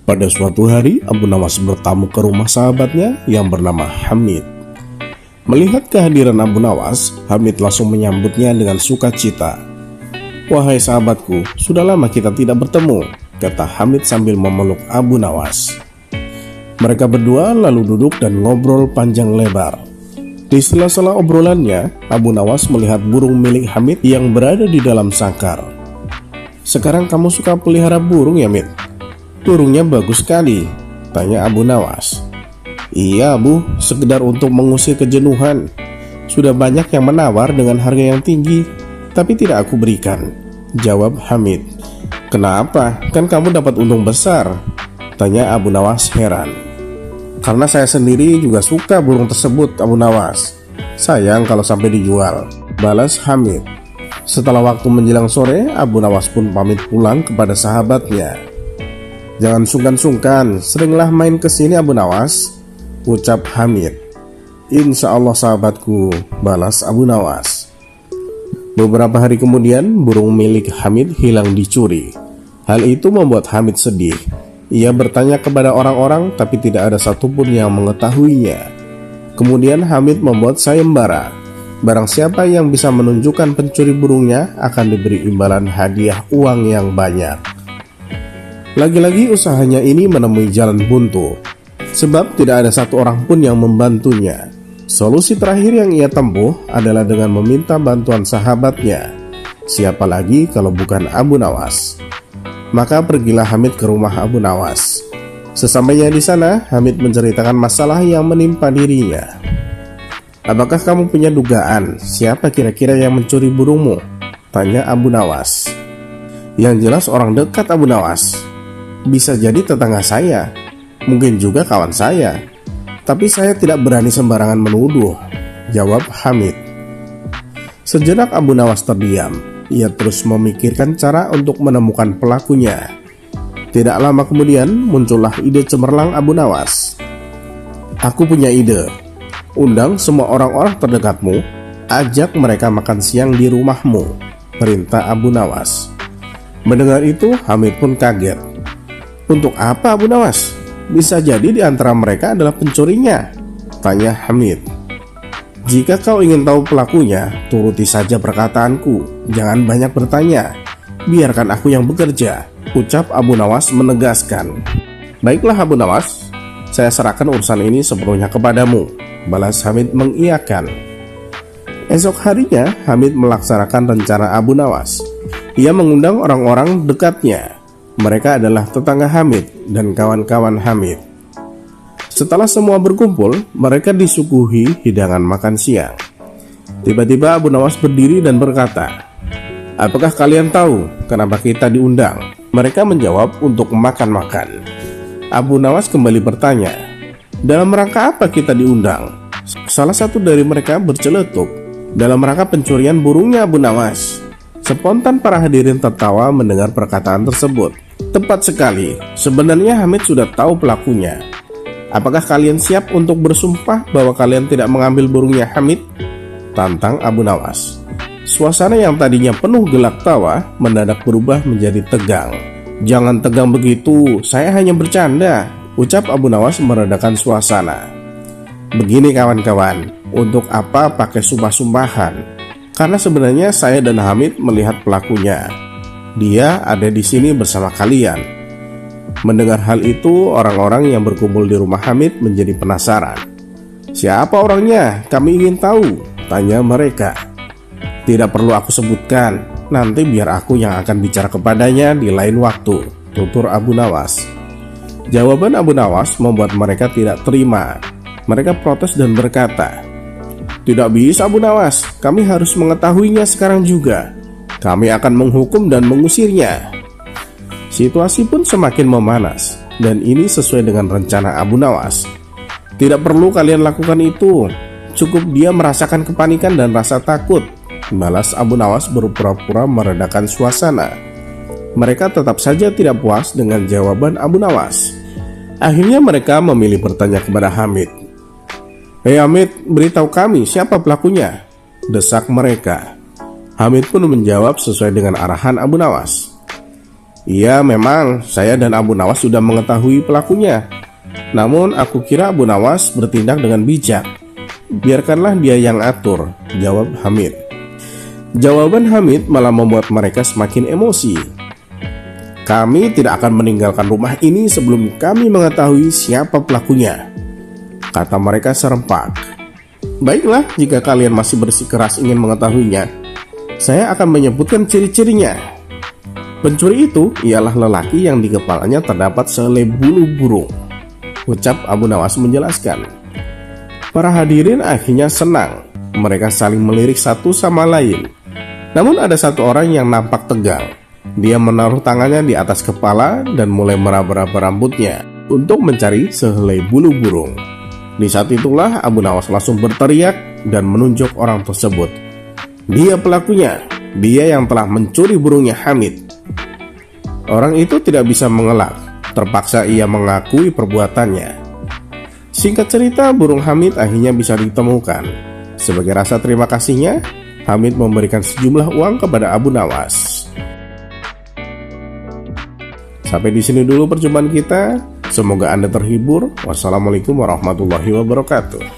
Pada suatu hari, Abu Nawas bertamu ke rumah sahabatnya yang bernama Hamid. Melihat kehadiran Abu Nawas, Hamid langsung menyambutnya dengan sukacita. "Wahai sahabatku, sudah lama kita tidak bertemu," kata Hamid sambil memeluk Abu Nawas. Mereka berdua lalu duduk dan ngobrol panjang lebar. Di sela-sela obrolannya, Abu Nawas melihat burung milik Hamid yang berada di dalam sangkar. "Sekarang kamu suka pelihara burung ya, Mid? Burungnya bagus sekali," tanya Abu Nawas. "Iya Bu, sekedar untuk mengusir kejenuhan. Sudah banyak yang menawar dengan harga yang tinggi, tapi tidak aku berikan," jawab Hamid. "Kenapa? Kan kamu dapat untung besar," tanya Abu Nawas heran. "Karena saya sendiri juga suka burung tersebut, Abu Nawas. Sayang kalau sampai dijual," balas Hamid. Setelah waktu menjelang sore, Abu Nawas pun pamit pulang kepada sahabatnya. "Jangan sungkan-sungkan, seringlah main ke sini Abu Nawas," ucap Hamid. "Insya Allah sahabatku," balas Abu Nawas. Beberapa hari kemudian, burung milik Hamid hilang dicuri. Hal itu membuat Hamid sedih. Ia bertanya kepada orang-orang, tapi tidak ada satupun yang mengetahuinya. Kemudian Hamid membuat sayembara. Barang siapa yang bisa menunjukkan pencuri burungnya akan diberi imbalan hadiah uang yang banyak. Lagi-lagi usahanya ini menemui jalan buntu, sebab tidak ada satu orang pun yang membantunya. Solusi terakhir yang ia tempuh adalah dengan meminta bantuan sahabatnya. Siapa lagi kalau bukan Abu Nawas? Maka pergilah Hamid ke rumah Abu Nawas. Sesampainya di sana, Hamid menceritakan masalah yang menimpa dirinya. "Apakah kamu punya dugaan siapa kira-kira yang mencuri burungmu?" tanya Abu Nawas. "Yang jelas orang dekat Abu Nawas. Bisa jadi tetangga saya, mungkin juga kawan saya. Tapi saya tidak berani sembarangan menuduh," jawab Hamid. Sejenak Abu Nawas terdiam. Ia terus memikirkan cara untuk menemukan pelakunya. Tidak lama kemudian muncullah ide cemerlang Abu Nawas. "Aku punya ide. Undang semua orang-orang terdekatmu, ajak mereka makan siang di rumahmu," perintah Abu Nawas. Mendengar itu, Hamid pun kaget. "Untuk apa Abu Nawas? Bisa jadi di antara mereka adalah pencurinya," tanya Hamid. "Jika kau ingin tahu pelakunya, turuti saja perkataanku. Jangan banyak bertanya. Biarkan aku yang bekerja," ucap Abu Nawas menegaskan. "Baiklah Abu Nawas, saya serahkan urusan ini sepenuhnya kepadamu," balas Hamid mengiyakan. Esok harinya, Hamid melaksanakan rencana Abu Nawas. Ia mengundang orang-orang dekatnya. Mereka adalah tetangga Hamid dan kawan-kawan Hamid. Setelah semua berkumpul, mereka disuguhi hidangan makan siang. Tiba-tiba Abu Nawas berdiri dan berkata, "Apakah kalian tahu kenapa kita diundang?" Mereka menjawab, "Untuk makan-makan." Abu Nawas kembali bertanya, "Dalam rangka apa kita diundang?" Salah satu dari mereka berceletuk, "Dalam rangka pencurian burungnya Abu Nawas." Spontan para hadirin tertawa mendengar perkataan tersebut. "Tepat sekali, sebenarnya Hamid sudah tahu pelakunya. Apakah kalian siap untuk bersumpah bahwa kalian tidak mengambil burungnya Hamid?" tantang Abu Nawas. Suasana yang tadinya penuh gelak tawa mendadak berubah menjadi tegang. "Jangan tegang begitu, saya hanya bercanda," ucap Abu Nawas meredakan suasana. "Begini kawan-kawan, untuk apa pakai sumpah-sumpahan? Karena sebenarnya saya dan Hamid melihat pelakunya. Dia ada di sini bersama kalian." Mendengar hal itu, orang-orang yang berkumpul di rumah Hamid menjadi penasaran. "Siapa orangnya? Kami ingin tahu," tanya mereka. "Tidak perlu aku sebutkan, nanti biar aku yang akan bicara kepadanya di lain waktu," tutur Abu Nawas. Jawaban Abu Nawas membuat mereka tidak terima. Mereka protes dan berkata, "Tidak bisa Abu Nawas, kami harus mengetahuinya sekarang juga. Kami akan menghukum dan mengusirnya." Situasi pun semakin memanas, dan ini sesuai dengan rencana Abu Nawas. "Tidak perlu kalian lakukan itu, cukup dia merasakan kepanikan dan rasa takut," balas Abu Nawas berpura-pura meredakan suasana. Mereka tetap saja tidak puas dengan jawaban Abu Nawas. Akhirnya mereka memilih bertanya kepada Hamid. "Hei Hamid, beritahu kami siapa pelakunya," desak mereka. Hamid pun menjawab sesuai dengan arahan Abu Nawas. "Iya, memang saya dan Abu Nawas sudah mengetahui pelakunya. Namun aku kira Abu Nawas bertindak dengan bijak. Biarkanlah dia yang atur," jawab Hamid. Jawaban Hamid malah membuat mereka semakin emosi. "Kami tidak akan meninggalkan rumah ini sebelum kami mengetahui siapa pelakunya," kata mereka serempak. "Baiklah, jika kalian masih bersikeras ingin mengetahuinya, saya akan menyebutkan ciri-cirinya. Pencuri itu ialah lelaki yang di kepalanya terdapat sehelai bulu burung," ucap Abu Nawas menjelaskan. Para hadirin akhirnya senang. Mereka saling melirik satu sama lain. Namun ada satu orang yang nampak tegang. Dia menaruh tangannya di atas kepala dan mulai meraba-raba rambutnya untuk mencari sehelai bulu burung. Di saat itulah Abu Nawas langsung berteriak dan menunjuk orang tersebut. "Dia pelakunya, dia yang telah mencuri burungnya Hamid." Orang itu tidak bisa mengelak, terpaksa ia mengakui perbuatannya. Singkat cerita, burung Hamid akhirnya bisa ditemukan. Sebagai rasa terima kasihnya, Hamid memberikan sejumlah uang kepada Abu Nawas. Sampai di sini dulu perjumpaan kita. Semoga Anda terhibur. Wassalamualaikum warahmatullahi wabarakatuh.